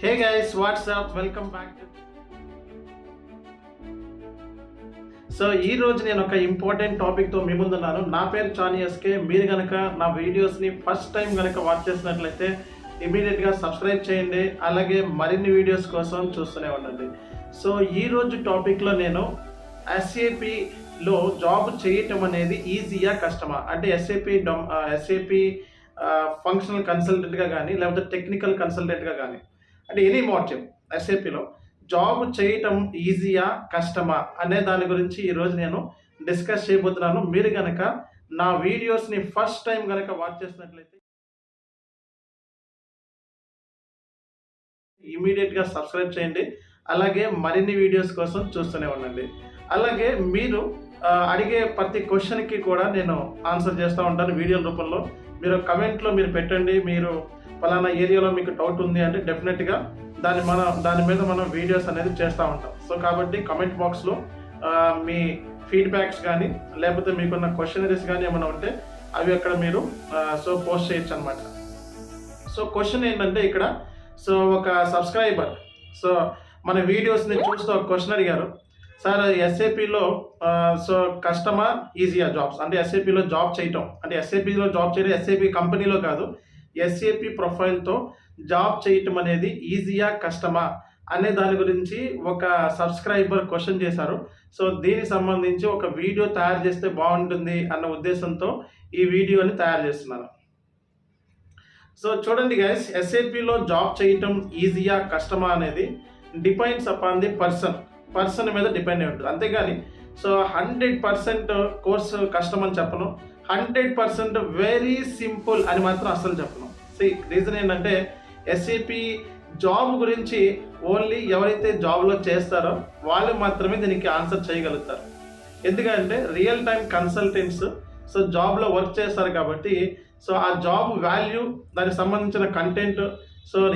Hey guys, what's up? Welcome back to ఈ రోజు నేను ఒక ఇంపార్టెంట్ టాపిక్తో మీ ముందున్నాను. నా పేరు చానియస్కే. మీరు కనుక నా వీడియోస్ని ఫస్ట్ టైం కనుక వాచ్ చేసినట్లయితే ఇమీడియట్గా సబ్స్క్రైబ్ చేయండి. అలాగే మరిన్ని వీడియోస్ కోసం చూస్తూనే ఉండండి. ఈ రోజు టాపిక్లో నేను SAPలో జాబ్ చేయటం అనేది ఈజీయా కష్టమా, అంటే SAP ఫంక్షనల్ కన్సల్టెంట్గా కానీ లేకపోతే టెక్నికల్ కన్సల్టెంట్గా కానీ అంటే ఎనీ మోడ్యూల్ SAPలో జాబ్ చేయటం ఈజీయా కష్టమా అనే దాని గురించి ఈరోజు నేను డిస్కస్ చేయబోతున్నాను. మీరు కనుక నా వీడియోస్ని ఫస్ట్ టైం కనుక వాచ్ చేసినట్లయితే ఇమీడియట్గా సబ్స్క్రైబ్ చేయండి. అలాగే మరిన్ని వీడియోస్ కోసం చూస్తూనే ఉండండి. అలాగే మీరు అడిగే ప్రతి క్వశ్చన్కి కూడా నేను ఆన్సర్ చేస్తూ ఉంటాను వీడియో రూపంలో. మీరు కమెంట్లో మీరు పెట్టండి, మీరు పలానా ఏరియాలో మీకు డౌట్ ఉంది అంటే డెఫినెట్గా దాని మీద మనం వీడియోస్ అనేది చేస్తూ ఉంటాం. కాబట్టి కమెంట్ బాక్స్లో మీ ఫీడ్బ్యాక్స్ కానీ లేకపోతే మీకున్న క్వశ్చనరీస్ కానీ ఏమైనా ఉంటే అవి అక్కడ మీరు పోస్ట్ చేయొచ్చు అనమాట. క్వశ్చన్ ఏంటంటే ఇక్కడ ఒక సబ్స్క్రైబర్ మన వీడియోస్ని చూస్తూ ఒక క్వశ్చన్ అడిగారు. సార్, SAPలో కష్టమా ఈజీయా జాబ్స్, అంటే SAPలో జాబ్ చేయటం, అంటే SAPలో జాబ్ చేయడం SAP కంపెనీలో కాదు, SAP ప్రొఫైల్తో జాబ్ చేయటం అనేది ఈజీయా కష్టమా అనే దాని గురించి ఒక సబ్స్క్రైబర్ క్వశ్చన్ చేశారు. దీనికి సంబంధించి ఒక వీడియో తయారు చేస్తే బాగుంటుంది అన్న ఉద్దేశంతో ఈ వీడియోని తయారు చేస్తున్నాను. చూడండి గైస్, SAPలో జాబ్ చేయటం ఈజీయా కష్టమా అనేది డిపెండ్స్ అపాన్ ది పర్సన్ మీద డిపెండ్ అయి ఉంటుంది. అంతేగాని 100% కోర్సు కష్టం అని చెప్పను, 100% వెరీ సింపుల్ అని మాత్రం అస్సలు చెప్పను. రీజన్ ఏంటంటే SAP జాబ్ గురించి ఓన్లీ ఎవరైతే జాబ్లో చేస్తారో వాళ్ళు మాత్రమే దీనికి ఆన్సర్ చేయగలుగుతారు. ఎందుకంటే రియల్ టైం కన్సల్టెంట్స్ జాబ్లో వర్క్ చేస్తారు కాబట్టి ఆ జాబ్ వాల్యూ, దానికి సంబంధించిన కంటెంట్,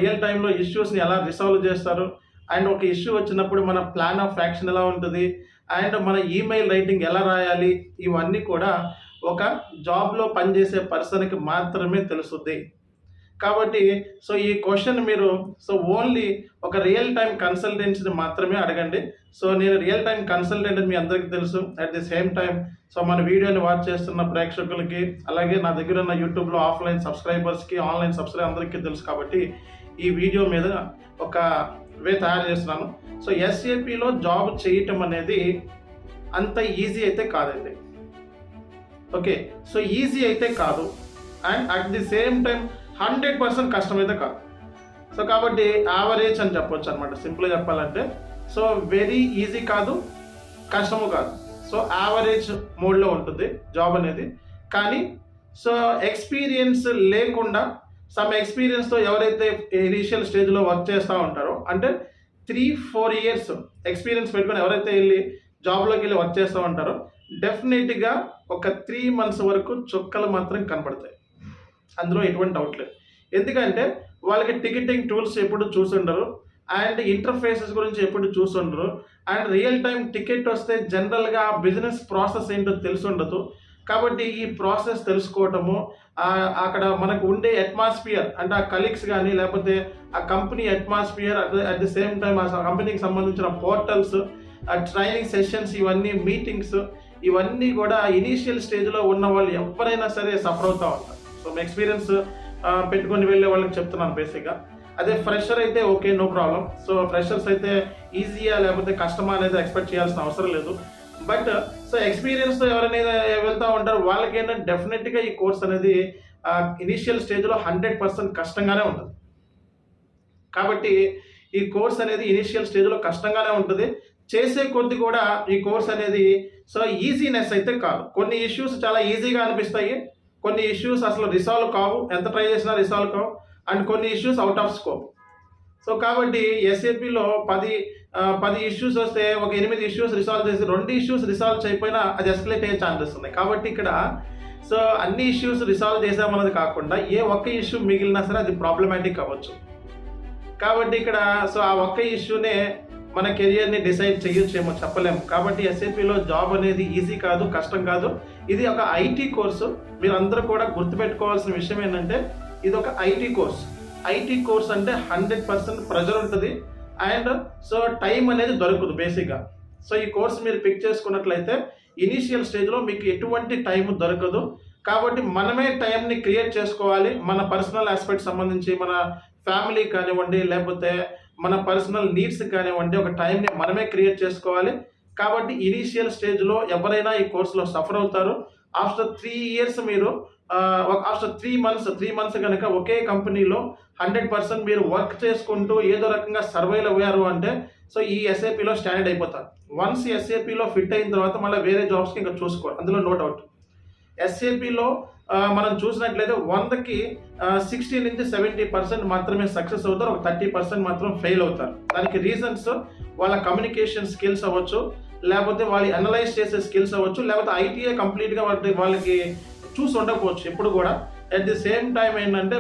రియల్ టైంలో ఇష్యూస్ని ఎలా రిసాల్వ్ చేస్తారు, అండ్ ఒక ఇష్యూ వచ్చినప్పుడు మన ప్లాన్ ఆఫ్ యాక్షన్ ఎలా ఉంటుంది, అండ్ మన ఈమెయిల్ రైటింగ్ ఎలా రాయాలి, ఇవన్నీ కూడా ఒక జాబ్లో పనిచేసే పర్సన్కి మాత్రమే తెలుస్తుంది. కాబట్టి ఈ క్వశ్చన్ మీరు ఓన్లీ ఒక రియల్ టైం కన్సల్టెంట్స్ని మాత్రమే అడగండి. నేను రియల్ టైం కన్సల్టెంట్ అని మీ అందరికీ తెలుసు. అట్ ది సేమ్ టైం మన వీడియోని వాచ్ చేస్తున్న ప్రేక్షకులకి, అలాగే నా దగ్గర ఉన్న యూట్యూబ్లో ఆఫ్లైన్ సబ్స్క్రైబర్స్కి, ఆన్లైన్ సబ్స్క్రైబర్ అందరికీ తెలుసు. కాబట్టి ఈ వీడియో మీద ఒక వే తయారు చేస్తున్నాను. SAPలో జాబ్ చేయటం అనేది అంత ఈజీ అయితే కాదండి. ఓకే, ఈజీ అయితే కాదు, and at the same time 100% కష్టమైతే కాదు. కాబట్టి యావరేజ్ అని చెప్పొచ్చు అనమాట. సింపుల్గా చెప్పాలంటే వెరీ ఈజీ కాదు, కష్టము కాదు, యావరేజ్ మోడ్లో ఉంటుంది జాబ్ అనేది. కానీ ఎక్స్పీరియన్స్ లేకుండా ఎక్స్పీరియన్స్తో ఎవరైతే ఇనీషియల్ స్టేజ్లో వర్క్ చేస్తూ ఉంటారో, అంటే 3-4 years ఎక్స్పీరియన్స్ పెట్టుకొని ఎవరైతే వెళ్ళి జాబ్లోకి వెళ్ళి వర్క్ చేస్తూ ఉంటారో డెఫినెట్గా ఒక 3 months వరకు చుక్కలు మాత్రం కనపడతాయి. అందులో ఎటువంటి డౌట్ లేదు. ఎందుకంటే వాళ్ళకి టికెటింగ్ టూల్స్ ఎప్పుడు చూసుండరు, అండ్ ఇంటర్ఫేసెస్ గురించి ఎప్పుడు చూసుండరు, అండ్ రియల్ టైం టికెట్ వస్తే జనరల్గా బిజినెస్ ప్రాసెస్ ఏంటో తెలిసి ఉండదు. కాబట్టి ఈ ప్రాసెస్ తెలుసుకోవటము, అక్కడ మనకు ఉండే అట్మాస్ఫియర్, అంటే ఆ కలీగ్స్ కానీ లేకపోతే ఆ company atmosphere, at the same time ఆ కంపెనీకి సంబంధించిన పోర్టల్స్, ట్రైనింగ్ సెషన్స్, ఇవన్నీ మీటింగ్స్, ఇవన్నీ కూడా ఇనీషియల్ స్టేజ్లో ఉన్న వాళ్ళు ఎవరైనా సరే సఫర్ అవుతూ ఉంటారు. ఎక్స్పీరియన్స్ పెట్టుకొని వెళ్ళే వాళ్ళకి చెప్తున్నాను బేసిక్గా. అదే ఫ్రెషర్ అయితే ఓకే, నో ప్రాబ్లం. ఫ్రెషర్స్ అయితే ఈజీయా లేకపోతే కష్టమా అనేది ఎక్స్పెక్ట్ చేయాల్సిన అవసరం లేదు. బట్ ఎక్స్పీరియన్స్తో ఎవరైనా వెళ్తూ ఉంటారు వాళ్ళకి ఏంటంటే డెఫినెట్గా ఈ కోర్స్ అనేది ఇనీషియల్ స్టేజ్లో 100% కష్టంగానే ఉంటుంది. కాబట్టి ఈ కోర్స్ అనేది ఇనీషియల్ స్టేజ్లో కష్టంగానే ఉంటుంది. చేసే కొద్ది కూడా ఈ కోర్స్ అనేది ఈజీనెస్ అయితే కాదు. కొన్ని ఇష్యూస్ చాలా ఈజీగా అనిపిస్తాయి, కొన్ని ఇష్యూస్ అసలు రిసాల్వ్ కావు, ఎంత ట్రై చేసినా రిసాల్వ్ కావు, అండ్ కొన్ని ఇష్యూస్ అవుట్ ఆఫ్ స్కోప్. కాబట్టి SAPలో 10 ఇష్యూస్ వస్తే ఒక 8 ఇష్యూస్ రిసాల్వ్ చేసి 2 ఇష్యూస్ రిసాల్వ్ చేయకపోయినా అది ఎస్కలేట్ అయ్యే ఛాన్సెస్ ఉన్నాయి. కాబట్టి ఇక్కడ అన్ని ఇష్యూస్ రిసాల్వ్ చేసామన్నది కాకుండా ఏ ఒక్క ఇష్యూ మిగిలినా సరే అది ప్రాబ్లమాటిక్ అవ్వచ్చు. కాబట్టి ఇక్కడ ఆ ఒక్క ఇష్యూనే మన కెరియర్ని డిసైడ్ చేయొచ్చేమో చెప్పలేము. కాబట్టి SAPలో జాబ్ అనేది ఈజీ కాదు, కష్టం కాదు. ఇది ఒక IT కోర్సు. మీరు అందరూ కూడా గుర్తుపెట్టుకోవాల్సిన విషయం ఏంటంటే ఇది ఒక IT కోర్స్. ఐటీ కోర్స్ అంటే 100% ప్రెజర్ ఉంటుంది అండ్ సో టైం అనేది దొరకదు బేసిక్గా. సో ఈ కోర్స్ మీరు పిక్ చేసుకున్నట్లయితే ఇనీషియల్ స్టేజ్లో మీకు ఎటువంటి టైం దొరకదు. కాబట్టి మనమే టైంని క్రియేట్ చేసుకోవాలి. మన పర్సనల్ ఆస్పెక్ట్ సంబంధించి మన ఫ్యామిలీ కానివ్వండి, లేకపోతే మన పర్సనల్ నీడ్స్ కానివ్వండి, ఒక టైంని మనమే క్రియేట్ చేసుకోవాలి. కాబట్టి ఇనీషియల్ స్టేజ్లో ఎవరైనా ఈ కోర్సులో సఫర్ అవుతారు. ఆఫ్టర్ 3 years మీరు ఆఫ్టర్ 3 months కనుక ఒకే కంపెనీలో 100% మీరు వర్క్ చేసుకుంటూ ఏదో రకంగా సర్వైవ్ అయ్యారు అంటే సో ఈ ఎస్ఏపిలో స్టాండర్డ్ అయిపోతారు. వన్స్ ఎస్ఏపిలో ఫిట్ అయిన తర్వాత మళ్ళీ వేరే జాబ్స్కి ఇంకా చూసుకోవాలి, అందులో నో డౌట్. ఎస్ఏపిలో మనం చూసినట్లయితే 100కి 60 నుంచి 70% మాత్రమే సక్సెస్ అవుతారు, ఒక 30% మాత్రం ఫెయిల్ అవుతారు. దానికి రీజన్స్ వాళ్ళ కమ్యూనికేషన్ స్కిల్స్ అవ్వచ్చు, లేకపోతే వాళ్ళు అనలైజ్ చేసే స్కిల్స్ అవ్వచ్చు, లేకపోతే ఐటీఏ కంప్లీట్గా వాళ్ళకి చూసి ఉండకపోవచ్చు ఎప్పుడు కూడా. అట్ ది సేమ్ టైం ఏంటంటే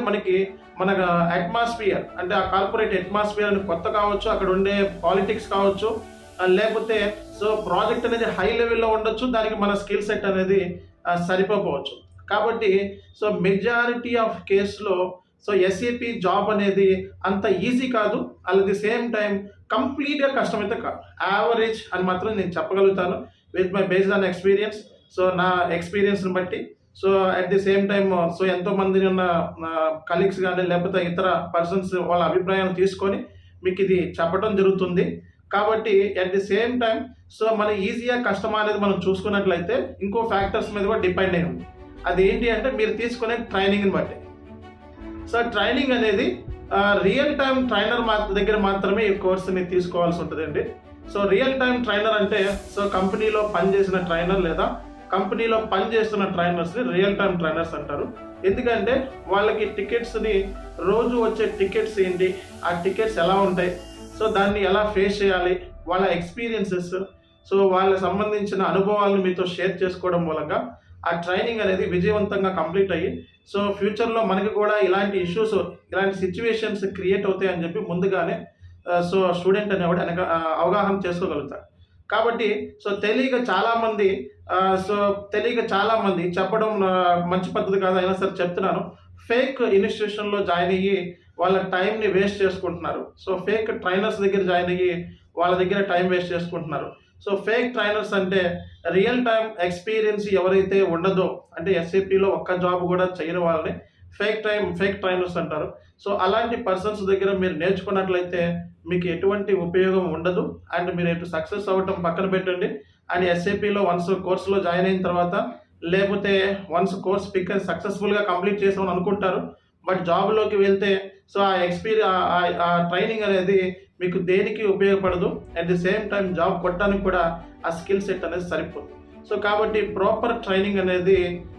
మన అట్మాస్ఫియర్ అంటే ఆ కార్పొరేట్ అట్మాస్ఫియర్ అని కొత్త కావచ్చు, అక్కడ ఉండే పాలిటిక్స్ కావచ్చు, లేకపోతే సో ప్రాజెక్ట్ అనేది హై లెవెల్లో ఉండొచ్చు, దానికి మన స్కిల్ సెట్ అనేది సరిపోవచ్చు. కాబట్టి సో మెజారిటీ ఆఫ్ కేసులో సో ఎస్ఏపి జాబ్ అనేది అంత ఈజీ కాదు, అట్ ది సేమ్ టైం కంప్లీట్గా కష్టమైతే కాదు, యావరేజ్ అని మాత్రం నేను చెప్పగలుగుతాను with my based on experience. So నా ఎక్స్పీరియన్స్ని బట్టి so at the same time so ఎంతోమంది ఉన్న కలీగ్స్ కానీ లేకపోతే ఇతర పర్సన్స్ వాళ్ళ అభిప్రాయాలు తీసుకొని మీకు ఇది చెప్పడం జరుగుతుంది. కాబట్టి at the same time so మన ఈజీగా కష్టమా అనేది మనం చూసుకున్నట్లయితే ఇంకో ఫ్యాక్టర్స్ మీద కూడా డిపెండ్ అయి ఉంది. అది ఏంటి అంటే మీరు తీసుకునే ట్రైనింగ్ని బట్టి. సో ట్రైనింగ్ అనేది రియల్ టైం ట్రైనర్ దగ్గర మాత్రమే ఈ కోర్సుని తీసుకోవాల్సి ఉంటుందండి. సో రియల్ టైం ట్రైనర్ అంటే సో కంపెనీలో పనిచేసిన ట్రైనర్ లేదా కంపెనీలో పనిచేస్తున్న ట్రైనర్స్ని రియల్ టైం ట్రైనర్స్ అంటారు. ఎందుకంటే వాళ్ళకి టికెట్స్ని రోజు వచ్చే టికెట్స్ ఏంటి, ఆ టికెట్స్ ఎలా ఉంటాయి, సో దాన్ని ఎలా ఫేస్ చేయాలి, వాళ్ళ ఎక్స్పీరియన్సెస్, సో వాళ్ళకి సంబంధించిన అనుభవాలను మీతో షేర్ చేసుకోవడం మూలంగా ఆ ట్రైనింగ్ అనేది విజయవంతంగా కంప్లీట్ అయ్యి సో ఫ్యూచర్లో మనకి కూడా ఇలాంటి ఇష్యూస్, ఇలాంటి సిచ్యువేషన్స్ క్రియేట్ అవుతాయి అని చెప్పి ముందుగానే సో స్టూడెంట్ అనేవాడు అవగాహన చేసుకోగలుగుతారు. కాబట్టి సో తెలియక చాలామంది చెప్పడం మంచి పద్ధతి కాదు, అయినా సరే చెప్తున్నాను, ఫేక్ ఇన్స్టిట్యూషన్లో జాయిన్ అయ్యి వాళ్ళ టైంని వేస్ట్ చేసుకుంటున్నారు. సో ఫేక్ ట్రైనర్స్ దగ్గర జాయిన్ అయ్యి వాళ్ళ దగ్గర టైం వేస్ట్ చేసుకుంటున్నారు. సో ఫేక్ ట్రైనర్స్ అంటే రియల్ టైం ఎక్స్పీరియన్స్ ఎవరైతే ఉండదో, అంటే ఎస్ఏపిలో ఒక్క జాబ్ కూడా చేయని వాళ్ళని ఫేక్ ట్రైనర్స్ అంటారు. సో అలాంటి పర్సన్స్ దగ్గర మీరు నేర్చుకున్నట్లయితే మీకు ఎటువంటి ఉపయోగం ఉండదు అండ్ మీరు ఎటు సక్సెస్ అవ్వటం పక్కన పెట్టండి. అండ్ ఎస్ఏపిలో వన్స్ కోర్సులో జాయిన్ అయిన తర్వాత లేకపోతే వన్స్ కోర్స్ పిక్ సక్సెస్ఫుల్గా కంప్లీట్ చేసామని అనుకుంటారు, బట్ జాబ్లోకి వెళ్తే సో ఆ ట్రైనింగ్ అనేది మీకు దేనికి ఉపయోగపడదు. At the same time job కొట్టడానికి కూడా ఆ స్కిల్ సెట్ అనేది సరిపోదు. సో కాబట్టి ప్రాపర్ ట్రైనింగ్ అనేది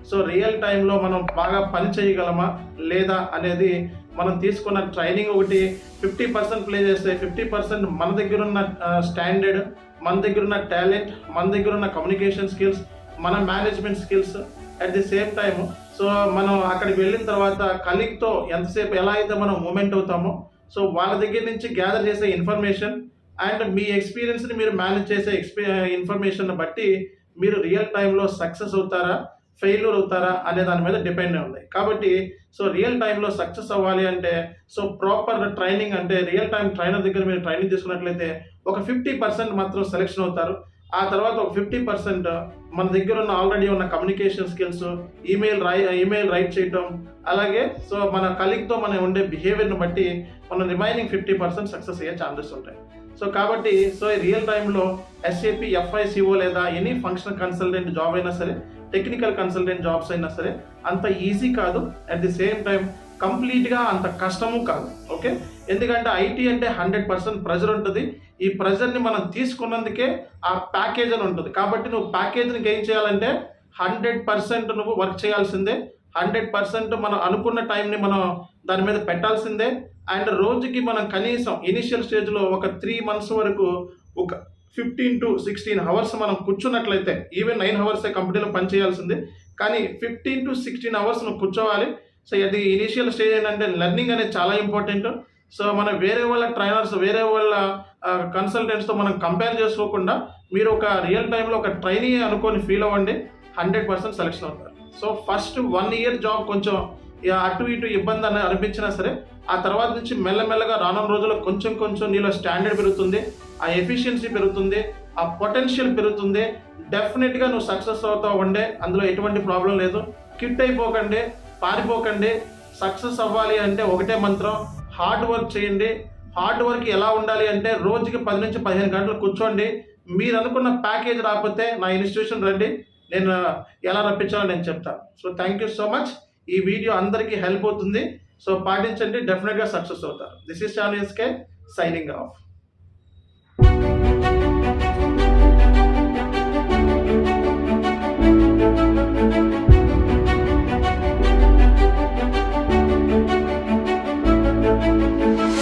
సో రియల్ టైంలో మనం బాగా పని చేయగలమా లేదా అనేది మనం తీసుకున్న ట్రైనింగ్ ఒకటి 50% ప్లే చేస్తే 50% మన దగ్గర ఉన్న స్టాండర్డ్, మన దగ్గర ఉన్న టాలెంట్, మన దగ్గర ఉన్న కమ్యూనికేషన్ స్కిల్స్, మన management skills, at the same time so మనం అక్కడికి వెళ్ళిన తర్వాత కలీగ్తో ఎంతసేపు ఎలా అయితే మనం మూమెంట్ అవుతామో సో వాళ్ళ దగ్గర నుంచి గ్యాదర్ చేసే ఇన్ఫర్మేషన్ అండ్ మీ ఎక్స్పీరియన్స్ని మీరు మేనేజ్ చేసే ఇన్ఫర్మేషన్ బట్టి మీరు రియల్ టైంలో సక్సెస్ అవుతారా ఫెయిల్యూర్ అవుతారా అనే దాని మీద డిపెండ్ అయి ఉంది. కాబట్టి సో రియల్ టైంలో సక్సెస్ అవ్వాలి అంటే సో ప్రాపర్ ట్రైనింగ్ అంటే రియల్ టైం ట్రైనర్ దగ్గర మీరు ట్రైనింగ్ తీసుకున్నట్లయితే ఒక 50% మాత్రం సెలెక్షన్ అవుతారు. ఆ తర్వాత ఒక 50% మన దగ్గర ఉన్న ఆల్రెడీ ఉన్న కమ్యూనికేషన్ స్కిల్స్, ఈమెయిల్ రైట్ చేయటం, అలాగే సో మన కలీగ్తో మనం ఉండే బిహేవియర్ని బట్టి మనం రిమైనింగ్ 50% సక్సెస్ అయ్యే ఛాన్సెస్ ఉంటాయి. సో కాబట్టి సో రియల్ టైంలో ఎస్ఏపి FICO లేదా ఎనీ ఫంక్షనల్ కన్సల్టెంట్ జాబ్ అయినా సరే, టెక్నికల్ కన్సల్టెంట్ జాబ్స్ అయినా సరే అంత ఈజీ కాదు, అట్ ది సేమ్ టైం కంప్లీట్గా అంత కష్టము కాదు. ఓకే, ఎందుకంటే ఐటీ అంటే 100% ప్రెజర్ ఉంటుంది. ఈ ప్రెజర్ని మనం తీసుకున్నందుకే ఆ ప్యాకేజ్ అని ఉంటుంది. కాబట్టి నువ్వు ప్యాకేజ్ని గెయిన్ చేయాలంటే 100% నువ్వు వర్క్ చేయాల్సిందే, 100% మనం అనుకున్న టైంని మనం దాని మీద పెట్టాల్సిందే. అండ్ రోజుకి మనం కనీసం ఇనిషియల్ స్టేజ్లో ఒక 3 months వరకు ఒక 15 to 16 hours మనం కూర్చున్నట్లయితే, ఈవెన్ 9 hours కంపెనీలో పనిచేయాల్సిందే, కానీ 15 to 16 hours నువ్వు కూర్చోవాలి. సో అది ఇనిషియల్ స్టేజ్ ఏంటంటే లెర్నింగ్ అనేది చాలా ఇంపార్టెంట్. సో మనం వేరే వాళ్ళ ట్రైనర్స్, వేరే వాళ్ళ కన్సల్టెంట్స్తో మనం కంపేర్ చేసుకోకుండా మీరు ఒక రియల్ టైంలో ఒక ట్రైనీ అనుకొని ఫీల్ అవ్వండి, 100% సెలెక్షన్ అవుతారు. సో ఫస్ట్ 1 year జాబ్ కొంచెం అటు ఇటు ఇబ్బంది అని అనిపించినా సరే ఆ తర్వాత నుంచి మెల్లమెల్లగా రానున్న రోజుల్లో కొంచెం నీలో స్టాండర్డ్ పెరుగుతుంది, ఆ ఎఫిషియన్సీ పెరుగుతుంది, ఆ పొటెన్షియల్ పెరుగుతుంది. డెఫినెట్గా నువ్వు సక్సెస్ అవుతావు అండి, అందులో ఎటువంటి ప్రాబ్లం లేదు. కిట్ అయిపోకండి, పారిపోకండి. సక్సెస్ అవ్వాలి అంటే ఒకటే మంత్రం, హార్డ్ వర్క్ చేయండి. హార్డ్ వర్క్ ఎలా ఉండాలి అంటే రోజుకి 10 నుంచి 15 గంటలు కూర్చోండి. మీరు అనుకున్న ప్యాకేజ్ రాకపోతే నా ఇన్స్టిట్యూషన్ రండి, నేను ఎలా రప్పించాలో నేను చెప్తాను. So thank you so much. ఈ వీడియో అందరికీ హెల్ప్ అవుతుంది. సో పాటించండి, డెఫినెట్గా సక్సెస్ అవుతారు. This is Chanu signing of.